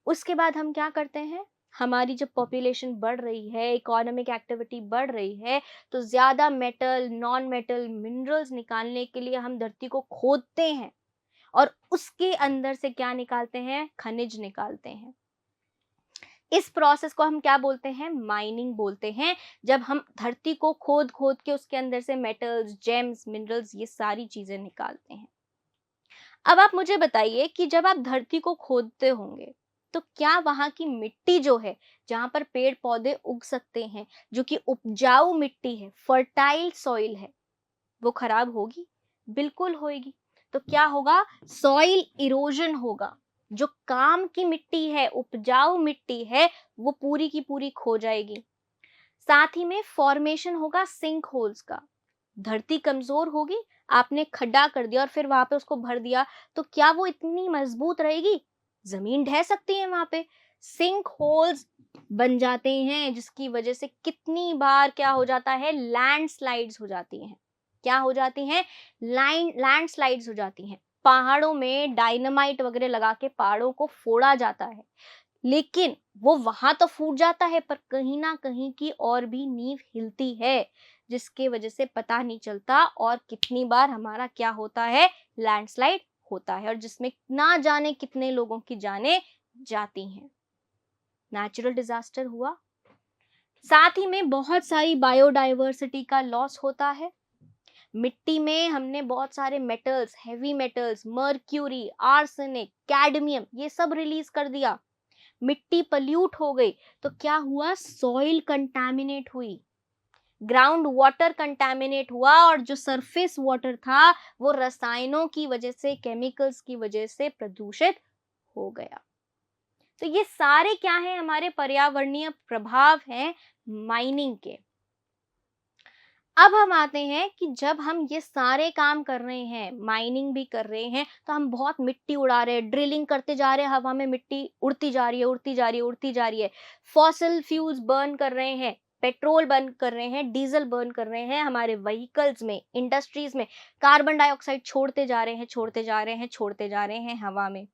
उसके बाद हम क्या करते हैं, हमारी जब पॉपुलेशन बढ़ रही है, इकोनॉमिक एक्टिविटी बढ़ रही है, तो ज़्यादा मेटल, नॉन मेटल, मिनरल्स निकालने के लिए हम धरती को खोदते हैं और उसके अंदर से क्या निकालते हैं, खनिज निकालते हैं। इस प्रोसेस को हम क्या बोलते हैं, माइनिंग बोलते हैं। जब हम धरती को खोद खोद के उसके अंदर से मेटल्स, जेम्स, मिनरल्स, ये सारी चीजें निकालते हैं। अब आप मुझे बताइए कि जब आप धरती को खोदते होंगे तो क्या वहां की मिट्टी जो है, जहां पर पेड़ पौधे उग सकते हैं, जो कि उपजाऊ मिट्टी है, फर्टाइल सॉइल है, वो खराब होगी? बिल्कुल होगी। तो क्या होगा, सॉइल इरोजन होगा। जो काम की मिट्टी है, उपजाऊ मिट्टी है, वो पूरी की पूरी खो जाएगी। साथ ही में फॉर्मेशन होगा सिंक होल्स का। धरती कमजोर होगी, आपने खड्डा कर दिया और फिर वहां पे उसको भर दिया, तो क्या वो इतनी मजबूत रहेगी? जमीन ढह सकती है वहां पे। सिंक होल्स बन जाते हैं, जिसकी वजह से कितनी बार क्या हो जाता है, लैंडस्लाइड्स हो जाती हैं। क्या हो जाती हैं, लैंडस्लाइड्स हो जाती हैं। पहाड़ों में डायनामाइट वगैरह लगा के पहाड़ों को फोड़ा जाता है, लेकिन वो वहां तो फूट जाता है, पर कहीं ना कहीं की और भी नींव हिलती है, जिसके वजह से पता नहीं चलता और कितनी बार हमारा क्या होता है, लैंडस्लाइड होता है, और जिसमें ना जाने कितने लोगों की जानें जाती हैं। नेचुरल डिजास्टर हुआ, साथ ही में बहुत सारी बायोडाइवर्सिटी का लॉस होता है। मिट्टी में हमने बहुत सारे metals, heavy metals, mercury, arsenic, cadmium, ये सब रिलीज कर दिया। मिट्टी पल्यूट हो गई, तो क्या हुआ, सॉइल कंटामिनेट हुई, ग्राउंड वाटर कंटामिनेट हुआ, और जो सरफेस वाटर था वो रसायनों की वजह से, केमिकल्स की वजह से प्रदूषित हो गया। तो ये सारे क्या हैं, हमारे पर्यावरणीय प्रभाव हैं माइनिंग के। अब हम आते हैं कि जब हम ये सारे काम कर रहे हैं, माइनिंग भी कर रहे हैं, तो हम बहुत मिट्टी उड़ा रहे हैं, ड्रिलिंग करते जा रहे हैं, हवा में मिट्टी उड़ती जा रही है, उड़ती जा रही है, उड़ती जा रही है। फॉसिल फ्यूल्स बर्न कर रहे हैं, पेट्रोल बर्न कर रहे हैं, डीजल बर्न कर रहे हैं, हमारे व्हीकल्स में, इंडस्ट्रीज में कार्बन डाइऑक्साइड छोड़ते जा रहे हैं, छोड़ते जा रहे हैं, छोड़ते जा रहे हैं हवा में।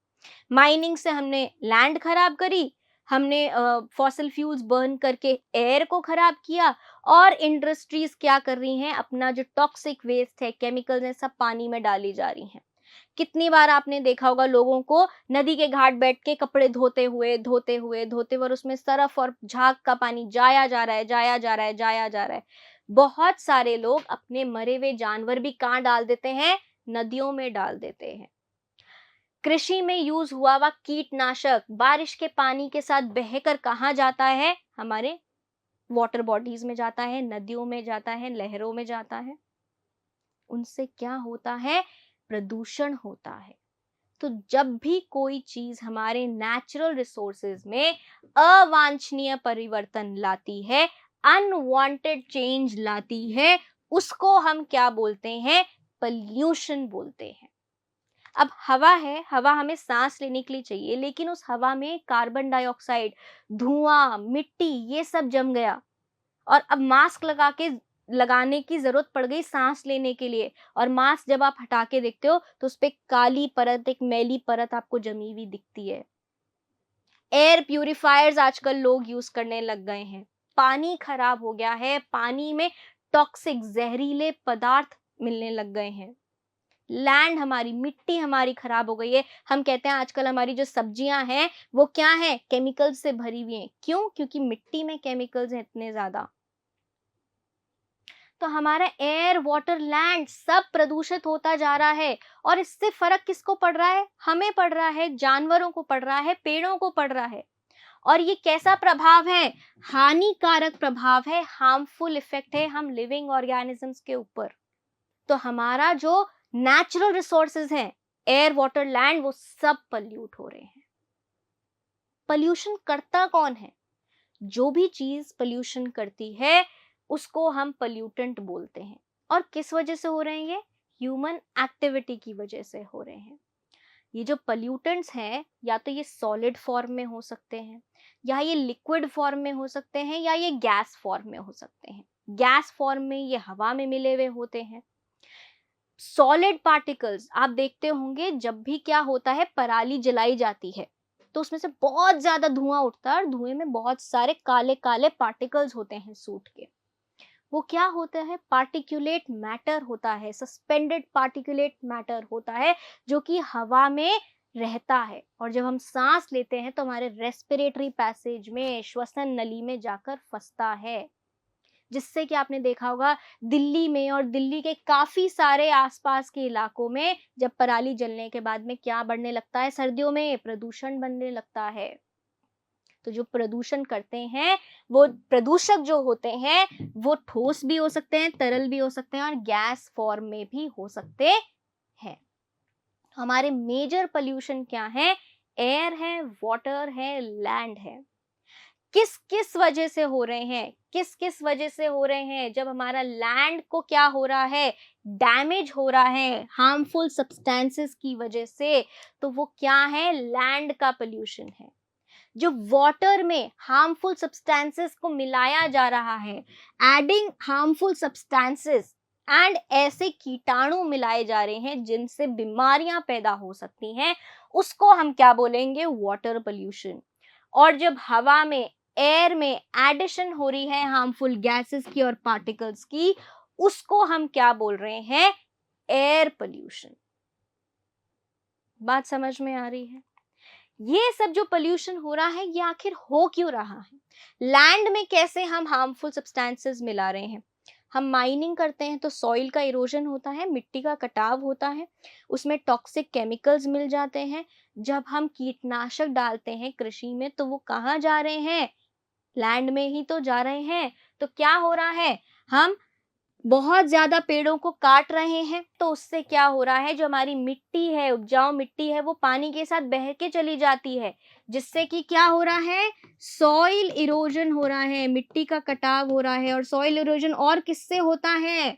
माइनिंग से हमने लैंड खराब करी, हमने फॉसिल फ्यूल्स बर्न करके एयर को खराब किया, और इंडस्ट्रीज क्या कर रही हैं, अपना जो टॉक्सिक वेस्ट है, केमिकल्स हैं, सब पानी में डाली जा रही हैं। कितनी बार आपने देखा होगा लोगों को नदी के घाट बैठ के कपड़े धोते हुए धोते हुए धोते हुए, और उसमें सरफ और झाग का पानी जाया जा रहा है, जाया जा रहा है, जाया जा रहा है। बहुत सारे लोग अपने मरे हुए जानवर भी कहाँ डाल देते हैं, नदियों में डाल देते हैं। कृषि में यूज हुआ हुआ कीटनाशक बारिश के पानी के साथ बहकर कहाँ जाता है, हमारे वाटर बॉडीज में जाता है, नदियों में जाता है, लहरों में जाता है। उनसे क्या होता है, प्रदूषण होता है। तो जब भी कोई चीज हमारे नेचुरल रिसोर्सेज में अवांछनीय परिवर्तन लाती है, अनवांटेड चेंज लाती है, उसको हम क्या बोलते हैं, पॉल्यूशन बोलते हैं। अब हवा है, हवा हमें सांस लेने के लिए चाहिए, लेकिन उस हवा में कार्बन डाइऑक्साइड, धुआं, मिट्टी, ये सब जम गया, और अब मास्क लगाने की जरूरत पड़ गई सांस लेने के लिए, और मास्क जब आप हटा के देखते हो तो उस पे काली परत, एक मैली परत आपको जमी हुई दिखती है। एयर प्यूरिफायर्स आजकल लोग यूज करने लग गए हैं। पानी खराब हो गया है, पानी में टॉक्सिक, जहरीले पदार्थ मिलने लग गए हैं। लैंड, हमारी मिट्टी हमारी खराब हो गई है। हम कहते हैं आजकल हमारी जो सब्जियां हैं वो क्या है, केमिकल्स से भरी हुई हैं। क्यों? क्योंकि मिट्टी में केमिकल्स हैं इतने ज्यादा। तो हमारा एयर, वाटर, लैंड सब प्रदूषित होता जा रहा है, और इससे फर्क किसको पड़ रहा है, हमें पड़ रहा है, जानवरों को पड़ रहा है, पेड़ों को पड़ रहा है। और ये कैसा प्रभाव है, हानिकारक प्रभाव है, हार्मफुल इफेक्ट है हम लिविंग ऑर्गेनिजम्स के ऊपर। तो हमारा जो नेचुरल रिसोर्सेज हैं, एयर, वाटर, लैंड, वो सब पल्यूट हो रहे हैं। पल्यूशन करता कौन है? जो भी चीज पल्यूशन करती है उसको हम पल्यूटेंट बोलते हैं। और किस वजह से हो रहे हैं ये? ह्यूमन एक्टिविटी की वजह से हो रहे हैं। ये जो पल्यूटेंट्स हैं, या तो ये सॉलिड फॉर्म में हो सकते हैं, या ये लिक्विड फॉर्म में हो सकते हैं, या ये गैस फॉर्म में हो सकते हैं। गैस फॉर्म में ये हवा में मिले हुए होते हैं। सॉलिड पार्टिकल्स आप देखते होंगे, जब भी क्या होता है, पराली जलाई जाती है तो उसमें से बहुत ज्यादा धुआं उठता है और धुएं में बहुत सारे काले काले पार्टिकल्स होते हैं सूट के। वो क्या होता है, पार्टिकुलेट मैटर होता है, सस्पेंडेड पार्टिकुलेट मैटर होता है, जो कि हवा में रहता है। और जब हम सांस लेते हैं तो हमारे रेस्पिरेटरी पैसेज में, श्वसन नली में जाकर फंसता है, जिससे कि आपने देखा होगा दिल्ली में और दिल्ली के काफी सारे आसपास के इलाकों में जब पराली जलने के बाद में क्या बढ़ने लगता है, सर्दियों में प्रदूषण बढ़ने लगता है। तो जो प्रदूषण करते हैं, वो प्रदूषक जो होते हैं, वो ठोस भी हो सकते हैं, तरल भी हो सकते हैं और गैस फॉर्म में भी हो सकते हैं। हमारे मेजर पोल्यूशन क्या है, एयर है, वाटर है, लैंड है। किस किस वजह से हो रहे हैं, किस किस वजह से हो रहे हैं, जब हमारा लैंड को क्या हो रहा है, डैमेज हो रहा है हार्मफुल सब्सटेंसेस की वजह से, तो वो क्या है, लैंड का पोल्यूशन है। जो वाटर में हार्मफुल सब्सटेंसेस को मिलाया जा रहा है, एडिंग हार्मफुल सब्सटेंसेस एंड ऐसे कीटाणु मिलाए जा रहे हैं जिनसे बीमारियां पैदा हो सकती हैं, उसको हम क्या बोलेंगे, वाटर पोल्यूशन। और जब हवा में, एयर में एडिशन हो रही है हार्मफुल गैसेस की और पार्टिकल्स की, उसको हम क्या बोल रहे हैं, एयर पोल्यूशन। बात समझ में आ रही है? ये सब जो पोल्यूशन हो रहा है, ये आखिर हो क्यों रहा है? लैंड में कैसे हम हार्मफुल सब्सटेंसेस मिला रहे हैं? हम माइनिंग करते हैं तो सॉइल का इरोजन होता है, मिट्टी का कटाव होता है, उसमें टॉक्सिक केमिकल्स मिल जाते हैं। जब हम कीटनाशक डालते हैं कृषि में, तो वो कहाँ जा रहे हैं, लैंड में ही तो जा रहे हैं। तो क्या हो रहा है, हम बहुत ज्यादा पेड़ों को काट रहे हैं, तो उससे क्या हो रहा है, जो हमारी मिट्टी है, उपजाऊ मिट्टी है, वो पानी के साथ बह के चली जाती है, जिससे कि क्या हो रहा है, सॉइल इरोजन हो रहा है, मिट्टी का कटाव हो रहा है। और सॉइल इरोजन और किससे होता है,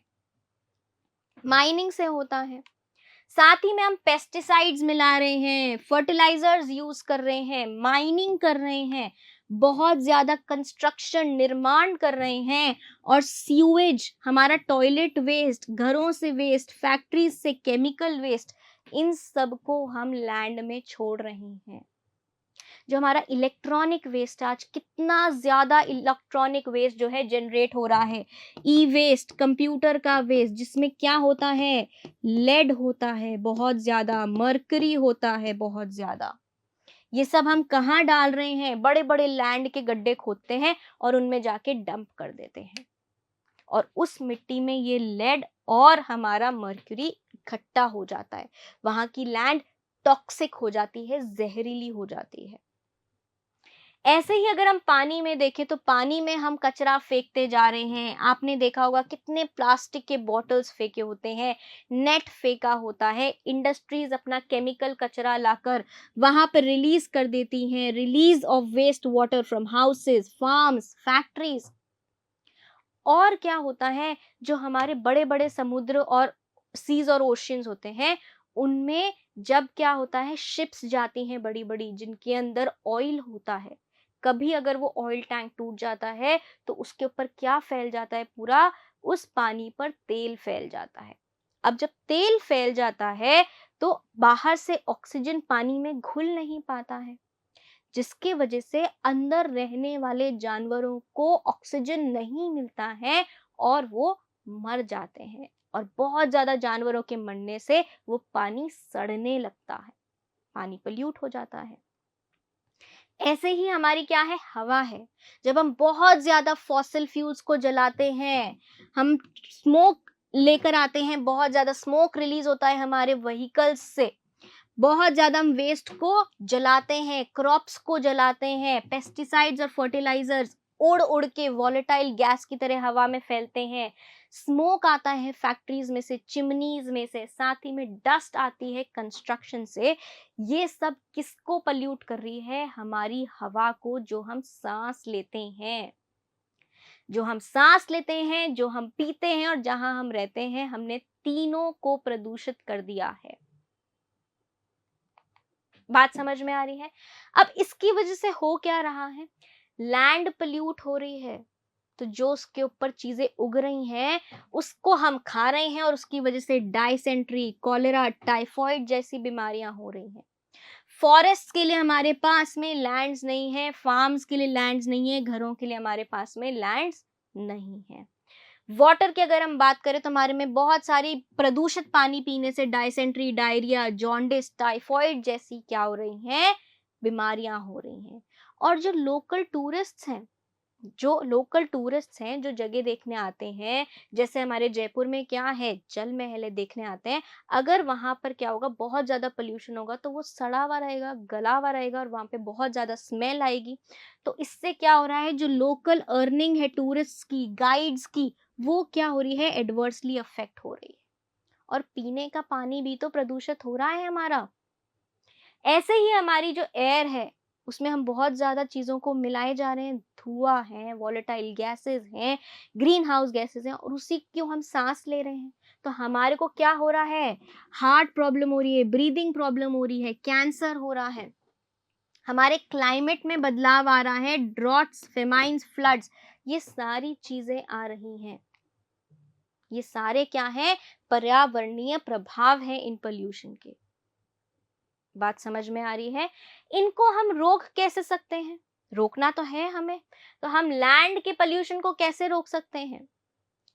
माइनिंग से होता है। साथ ही में हम पेस्टिसाइड्स मिला रहे हैं, फर्टिलाइजर्स यूज कर रहे हैं, माइनिंग कर रहे हैं, बहुत ज्यादा कंस्ट्रक्शन, निर्माण कर रहे हैं। और सीवेज, हमारा टॉयलेट वेस्ट, घरों से वेस्ट, फैक्ट्रीज से केमिकल वेस्ट, इन सब को हम लैंड में छोड़ रहे हैं। जो हमारा इलेक्ट्रॉनिक वेस्ट, आज कितना ज्यादा इलेक्ट्रॉनिक वेस्ट जो है जनरेट हो रहा है, ई वेस्ट, कंप्यूटर का वेस्ट, जिसमें क्या होता है, लेड होता है बहुत ज्यादा, मर्करी होता है बहुत ज्यादा। ये सब हम कहाँ डाल रहे हैं, बड़े बड़े लैंड के गड्ढे खोदते हैं और उनमें जाके डंप कर देते हैं, और उस मिट्टी में ये लेड और हमारा मर्क्यूरी इकट्ठा हो जाता है। वहां की लैंड टॉक्सिक हो जाती है, जहरीली हो जाती है। ऐसे ही अगर हम पानी में देखें, तो पानी में हम कचरा फेंकते जा रहे हैं। आपने देखा होगा कितने प्लास्टिक के बॉटल्स फेंके होते हैं, नेट फेंका होता है। इंडस्ट्रीज अपना केमिकल कचरा लाकर वहां पर रिलीज कर देती हैं, release of waste water from houses, farms, factories. और क्या होता है, जो हमारे बड़े बड़े समुद्र और सीज और ओशियंस होते हैं, उनमें जब क्या होता है, शिप्स जाती हैं बड़ी बड़ी, जिनके अंदर ऑयल होता है। कभी अगर वो ऑयल टैंक टूट जाता है, तो उसके ऊपर क्या फैल जाता है, पूरा उस पानी पर तेल फैल जाता है। अब जब तेल फैल जाता है, तो बाहर से ऑक्सीजन पानी में घुल नहीं पाता है, जिसकी वजह से अंदर रहने वाले जानवरों को ऑक्सीजन नहीं मिलता है और वो मर जाते हैं। और बहुत ज्यादा जानवरों के मरने से वो पानी सड़ने लगता है, पानी पोल्यूट हो जाता है। ऐसे ही हमारी क्या है, हवा है। जब हम बहुत ज्यादा फॉसिल फ्यूल्स को जलाते हैं, हम स्मोक लेकर आते हैं, बहुत ज्यादा स्मोक रिलीज होता है हमारे व्हीकल्स से, बहुत ज्यादा हम वेस्ट को जलाते हैं, क्रॉप्स को जलाते हैं, पेस्टिसाइड्स और फर्टिलाइजर्स उड़ उड़ के वॉलेटाइल गैस की तरह हवा में फैलते हैं। स्मोक आता है फैक्ट्रीज में से, चिमनीज में से, साथ ही में डस्ट आती है कंस्ट्रक्शन से। ये सब किसको पल्यूट कर रही है, हमारी हवा को, जो हम सांस लेते हैं, जो हम सांस लेते हैं, जो हम पीते हैं और जहां हम रहते हैं। हमने तीनों को प्रदूषित कर दिया है। बात समझ में आ रही है? अब इसकी वजह से हो क्या रहा है, लैंड पोल्यूट हो रही है, तो जो उसके ऊपर चीजें उग रही हैं, उसको हम खा रहे हैं और उसकी वजह से डायसेंट्री, कॉलेरा, टाइफॉइड जैसी बीमारियां हो रही हैं। फॉरेस्ट के लिए हमारे पास में लैंड्स नहीं है, फार्म्स के लिए लैंड्स नहीं है, घरों के लिए हमारे पास में लैंड्स नहीं है। वाटर की अगर हम बात करें तो हमारे में बहुत सारी प्रदूषित पानी पीने से डायसेंट्री, डायरिया, जॉन्डिस, टाइफॉइड जैसी क्या हो रही हैं, बीमारियां हो रही हैं। और जो लोकल टूरिस्ट्स हैं जो जगह देखने आते हैं, जैसे हमारे जयपुर में क्या है, जल महल है, देखने आते हैं, अगर वहां पर क्या होगा, बहुत ज्यादा पोल्यूशन होगा तो वो सड़ा हुआ रहेगा, गला हुआ रहेगा और वहां पे बहुत ज्यादा स्मेल आएगी। तो इससे क्या हो रहा है, जो लोकल अर्निंग है टूरिस्ट की, गाइड्स की, वो क्या हो रही है, एडवर्सली अफेक्ट हो रही है। और पीने का पानी भी तो प्रदूषित हो रहा है हमारा। ऐसे ही हमारी जो एयर है उसमें हम बहुत ज्यादा चीजों को मिलाए जा रहे हैं, धुआं है, वॉलेटाइल गैसेस हैं, ग्रीन हाउस गैसेस हैं, और उसी को हम सांस ले रहे हैं। तो हमारे को क्या हो रहा है, हार्ट प्रॉब्लम हो रही है, ब्रीदिंग प्रॉब्लम हो रही है, कैंसर हो रहा है, हमारे क्लाइमेट में बदलाव आ रहा है, ड्रॉट्स, फेमाइन्स, फ्लड्स, ये सारी चीजें आ रही हैं। ये सारे क्या है, पर्यावरणीय प्रभाव है इन पोल्यूशन के। बात समझ में आ रही है? इनको हम रोक कैसे सकते हैं? रोकना तो है हमें, तो हम लैंड के पोल्यूशन को कैसे रोक सकते हैं?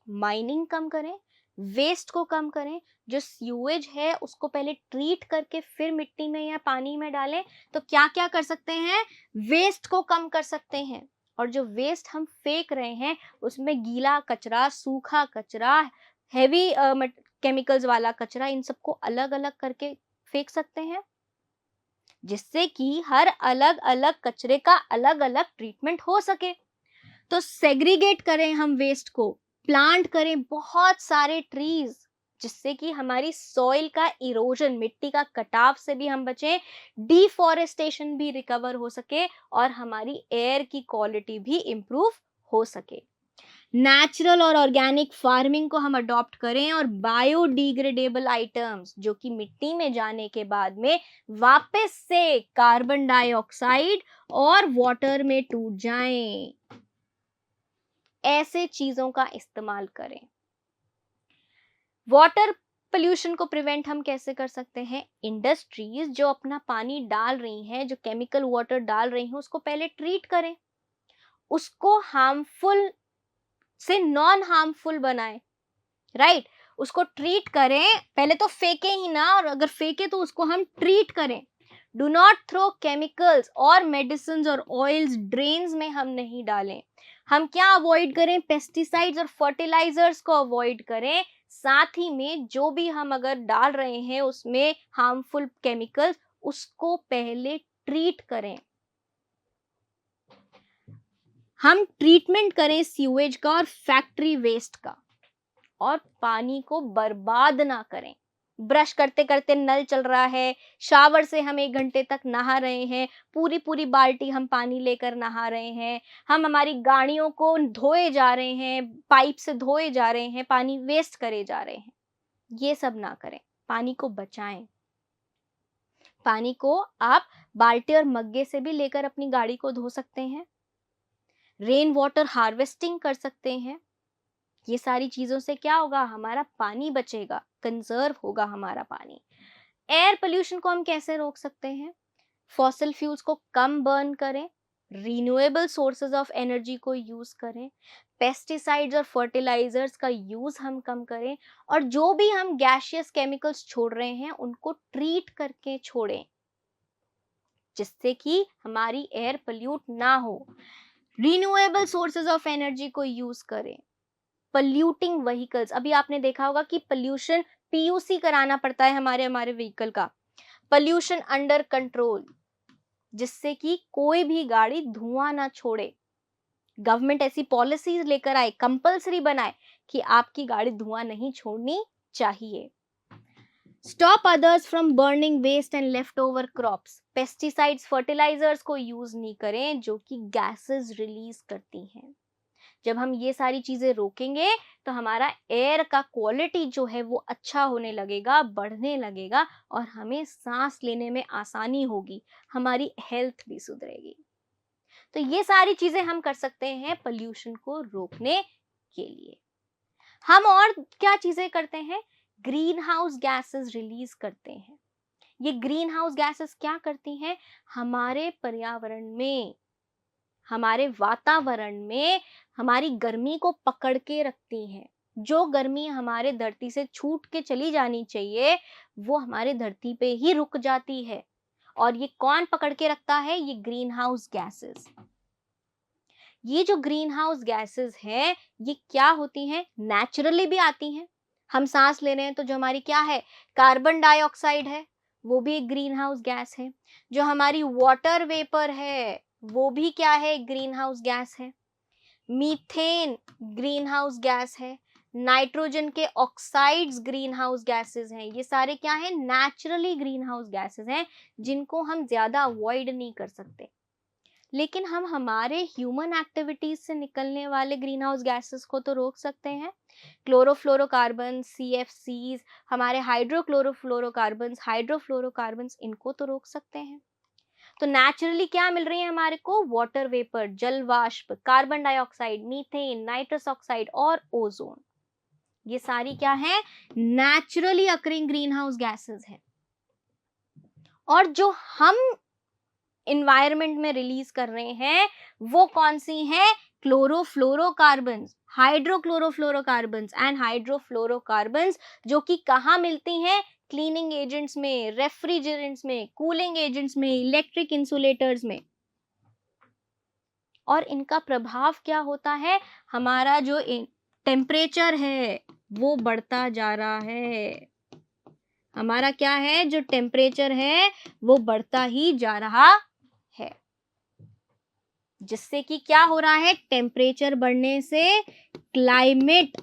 माइनिंग कम करें, वेस्ट को कम करें, जो सीवेज है उसको पहले ट्रीट करके फिर मिट्टी में या पानी में डालें। तो क्या क्या कर सकते हैं, वेस्ट को कम कर सकते हैं। और जो वेस्ट हम फेंक रहे हैं उसमें गीला कचरा, सूखा कचरा, हैवी केमिकल्स वाला कचरा, इन सबको अलग अलग करके फेंक सकते हैं, जिससे कि हर अलग अलग कचरे का अलग अलग ट्रीटमेंट हो सके। तो सेग्रीगेट करें हम वेस्ट को, प्लांट करें बहुत सारे ट्रीज, जिससे कि हमारी सॉइल का इरोजन, मिट्टी का कटाव से भी हम बचें, डिफॉरेस्टेशन भी रिकवर हो सके और हमारी एयर की क्वालिटी भी इंप्रूव हो सके। नेचुरल और ऑर्गेनिक फार्मिंग को हम अडॉप्ट करें और बायोडिग्रेडेबल आइटम्स, जो कि मिट्टी में जाने के बाद में वापस से कार्बन डाइऑक्साइड और वाटर में टूट जाएं, ऐसे चीजों का इस्तेमाल करें। वाटर पोल्यूशन को प्रिवेंट हम कैसे कर सकते हैं? इंडस्ट्रीज जो अपना पानी डाल रही हैं, जो केमिकल वाटर डाल रही हैं, उसको पहले ट्रीट करें, उसको हार्मफुल से नॉन हार्मफुल बनाएं, राइट? उसको ट्रीट करें, पहले तो फेंके ही ना, और अगर फेंके तो उसको हम ट्रीट करें। डू नॉट थ्रो केमिकल्स और मेडिसिन और ऑयल्स ड्रेन्स में हम नहीं डालें। हम क्या अवॉइड करें? पेस्टिसाइड्स और फर्टिलाइजर्स को अवॉइड करें। साथ ही में जो भी हम अगर डाल रहे हैं उसमें हार्मफुल केमिकल्स, उसको पहले ट्रीट करें। हम ट्रीटमेंट करें सीवेज का और फैक्ट्री वेस्ट का, और पानी को बर्बाद ना करें। ब्रश करते करते नल चल रहा है, शावर से हम 1 घंटे तक नहा रहे हैं, पूरी पूरी बाल्टी हम पानी लेकर नहा रहे हैं, हम हमारी गाड़ियों को धोए जा रहे हैं, पाइप से धोए जा रहे हैं, पानी वेस्ट करे जा रहे हैं। ये सब ना करें, पानी को बचाएं। पानी को आप बाल्टी और मग्गे से भी लेकर अपनी गाड़ी को धो सकते हैं, रेन वाटर हार्वेस्टिंग कर सकते हैं। ये सारी चीजों से क्या होगा, हमारा पानी बचेगा, कंजर्व होगा हमारा पानी। एयर पोल्यूशन को हम कैसे रोक सकते हैं? फॉसिल फ्यूल्स को कम बर्न करें, रिन्यूएबल सोर्सेज ऑफ एनर्जी को यूज करें, पेस्टिसाइड्स और फर्टिलाइजर्स का यूज हम कम करें, और जो भी हम गैसियस केमिकल्स छोड़ रहे हैं उनको ट्रीट करके छोड़ें, जिससे कि हमारी एयर पोल्यूट ना हो। रिन्यूएबल सोर्सेज ऑफ एनर्जी को यूज करें। पोल्यूटिंग व्हीकल्स, अभी आपने देखा होगा कि पोल्यूशन पीयूसी कराना पड़ता है हमारे व्हीकल का, पोल्यूशन अंडर कंट्रोल, जिससे कि कोई भी गाड़ी धुआं ना छोड़े। गवर्नमेंट ऐसी पॉलिसीज लेकर आए, कंपल्सरी बनाए कि आपकी गाड़ी धुआं नहीं छोड़नी चाहिए। Stop others from burning waste and left over crops. Pesticides, fertilizers को यूज नहीं करें जो कि गैसेस रिलीज करती हैं। जब हम ये सारी चीजें रोकेंगे तो हमारा एयर का क्वालिटी जो है वो अच्छा होने लगेगा, बढ़ने लगेगा, और हमें सांस लेने में आसानी होगी, हमारी हेल्थ भी सुधरेगी। तो ये सारी चीजें हम कर सकते हैं पोल्यूशन को रोकने के लिए। हम और क्या चीजें करते हैं? ग्रीन हाउस गैसेस रिलीज करते हैं। ये ग्रीन हाउस गैसेस क्या करती हैं? हमारे पर्यावरण में, हमारे वातावरण में हमारी गर्मी को पकड़ के रखती हैं। जो गर्मी हमारे धरती से छूट के चली जानी चाहिए, वो हमारे धरती पे ही रुक जाती है। और ये कौन पकड़ के रखता है? ये ग्रीन हाउस गैसेस। ये जो ग्रीन हाउस गैसेस हैं, ये क्या होती हैं? नेचुरली भी आती हैं। हम सांस ले रहे हैं तो जो हमारी क्या है? कार्बन डाइऑक्साइड है, वो भी एक ग्रीन हाउस गैस है। जो हमारी वाटर वेपर है, वो भी क्या है? ग्रीन हाउस गैस है। मीथेन ग्रीन हाउस गैस है। नाइट्रोजन के ऑक्साइड्स ग्रीन हाउस गैसेस हैं। ये सारे क्या हैं? नेचुरली ग्रीन हाउस गैसेस हैं, जिनको हम ज्यादा अवॉइड नहीं कर सकते। लेकिन हम हमारे ह्यूमन एक्टिविटीज से निकलने वाले ग्रीन हाउस गैसेस को तो रोक सकते हैं। क्लोरोफ्लोरोकार्बन, CFCs, हमारे हाइड्रोफ्लोरोकार्बन्स, इनको तो रोक सकते हैं। तो नेचुरली क्या मिल रही है हमारे को? वाटर वेपर, जल वाष्प, carbon dioxide, methane, nitrous oxide और ओजोन। ये सारी क्या है? Naturally occurring green house gases है। और जो हम इन्वायरमेंट में रिलीज कर रहे हैं, वो कौन सी हैं? क्लोरोफ्लोरोकार्बन्स, हाइड्रोक्लोरोफ्लोरोकार्बन्स एंड हाइड्रोफ्लोरोकार्बन्स, जो कि कहाँ मिलती हैं? क्लीनिंग एजेंट्स में, रेफ्रिजरेंट्स में, कूलिंग एजेंट्स में, इलेक्ट्रिक इंसुलेटर्स में। और इनका प्रभाव क्या होता है? हमारा जो टेम्परेचर है वो बढ़ता जा रहा है। हमारा क्या है? जो टेम्परेचर है वो बढ़ता ही जा रहा है। जिससे कि क्या हो रहा है? टेम्परेचर बढ़ने से क्लाइमेट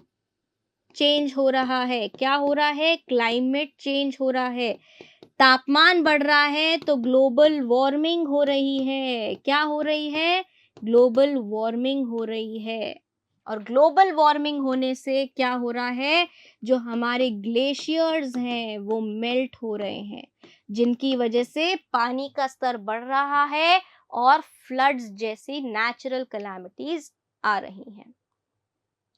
चेंज हो रहा है। क्या हो रहा है? क्लाइमेट चेंज हो रहा है। तापमान बढ़ रहा है तो ग्लोबल वार्मिंग हो रही है। क्या हो रही है? ग्लोबल वार्मिंग हो रही है। और ग्लोबल वार्मिंग होने से क्या हो रहा है? जो हमारे ग्लेशियर्स हैं वो मेल्ट हो रहे हैं, जिनकी वजह से पानी का स्तर बढ़ रहा है और फ्लड्स जैसी नेचुरल कैलामिटीज आ रही हैं।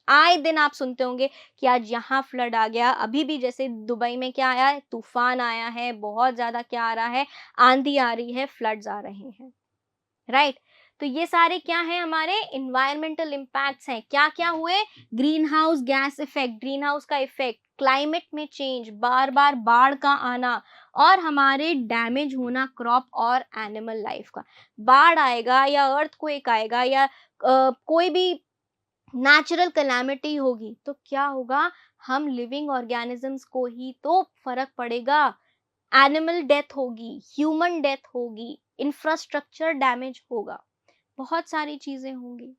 आए दिन आप सुनते होंगे कि आज यहाँ फ्लड आ गया। अभी भी जैसे दुबई में क्या आया है? तूफान आया है, बहुत ज्यादा क्या आ रहा है? आंधी आ रही है, फ्लड्स आ रहे हैं, राइट? तो ये सारे क्या हैं? हमारे इन्वायरमेंटल इम्पैक्ट्स हैं। क्या क्या हुए? Green house gas effect, green house का इफेक्ट, क्लाइमेट में चेंज, बार बार बाढ़ का आना और हमारे डैमेज होना क्रॉप और एनिमल लाइफ का। बाढ़ आएगा या अर्थक्वेक आएगा या कोई भी नेचुरल कैलामिटी होगी तो क्या होगा? हम लिविंग ऑर्गेनिजम्स को ही तो फर्क पड़ेगा। एनिमल डेथ होगी, ह्यूमन डेथ होगी, इंफ्रास्ट्रक्चर डैमेज होगा, बहुत सारी चीजें होंगी।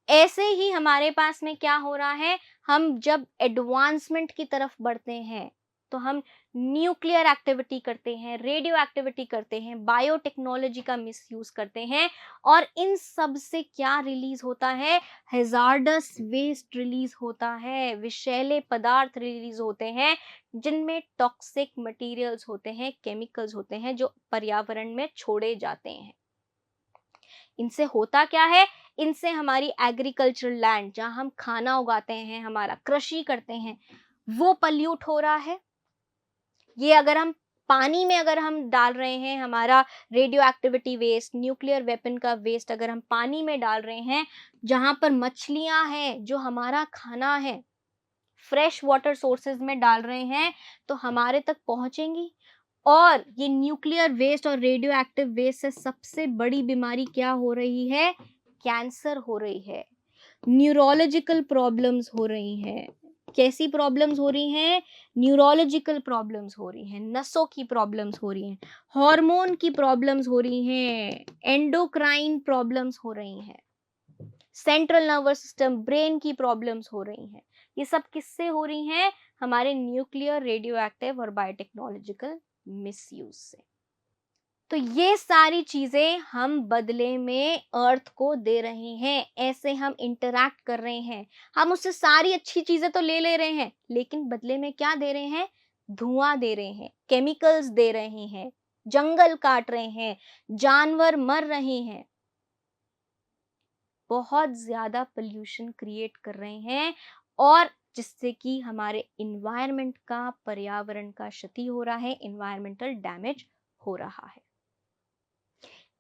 ऐसे ही हमारे पास में क्या हो रहा है? हम जब एडवांसमेंट की तरफ बढ़ते हैं तो हम न्यूक्लियर एक्टिविटी करते हैं, रेडियो एक्टिविटी करते हैं, बायोटेक्नोलॉजी का मिसयूज करते हैं। और इन सब से क्या रिलीज होता है? हैजार्डस वेस्ट रिलीज होता है, विषैले पदार्थ रिलीज होते हैं, जिनमें टॉक्सिक मटेरियल्स होते हैं, केमिकल्स होते हैं, जो पर्यावरण में छोड़े जाते हैं। इनसे होता क्या है? इनसे हमारी एग्रीकल्चरल लैंड, जहां हम खाना उगाते हैं, हमारा कृषि करते हैं, वो पल्यूट हो रहा है। ये अगर हम पानी में अगर हम डाल रहे हैं, हमारा radio activity waste, nuclear weapon का वेस्ट अगर हम पानी में डाल रहे हैं, जहां पर मछलियां हैं, जो हमारा खाना है, फ्रेश वाटर सोर्सेज में डाल रहे हैं, तो हमारे तक पहुंचेंगी। और ये न्यूक्लियर वेस्ट और रेडियो एक्टिव वेस्ट से सबसे बड़ी बीमारी क्या हो रही है? कैंसर हो रही है, न्यूरोलॉजिकल प्रॉब्लम्स हो रही हैं। कैसी प्रॉब्लम्स हो रही हैं? न्यूरोलॉजिकल प्रॉब्लम्स हो रही हैं, नसों की प्रॉब्लम्स हो रही हैं, हार्मोन की प्रॉब्लम्स हो रही हैं, एंडोक्राइन प्रॉब्लम्स हो रही हैं, सेंट्रल नर्वस सिस्टम, ब्रेन की प्रॉब्लम्स हो रही हैं। ये सब किससे हो रही हैं? हमारे न्यूक्लियर, रेडियो एक्टिव और बायोटेक्नोलॉजिकल मिसयूज से। तो ये सारी चीजें हम बदले में अर्थ को दे रहे हैं। ऐसे हम इंटरैक्ट कर रहे हैं, हम उससे सारी अच्छी चीजें तो ले ले रहे हैं, लेकिन बदले में क्या दे रहे हैं? धुआं दे रहे हैं, केमिकल्स दे रहे हैं, जंगल काट रहे हैं, जानवर मर रहे हैं, बहुत ज्यादा पोल्यूशन क्रिएट कर रहे हैं। और जिससे कि हमारे इन्वायरमेंट का, पर्यावरण का क्षति हो रहा है, इन्वायरमेंटल डैमेज हो रहा है।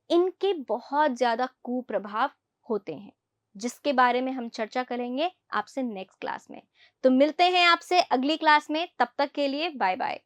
इनके बहुत ज़्यादा कुप्रभाव होते हैं, जिसके बारे में हम चर्चा करेंगे आपसे नेक्स्ट क्लास में। तो मिलते हैं आपसे अगली क्लास में, तब तक के लिए बाय बाय।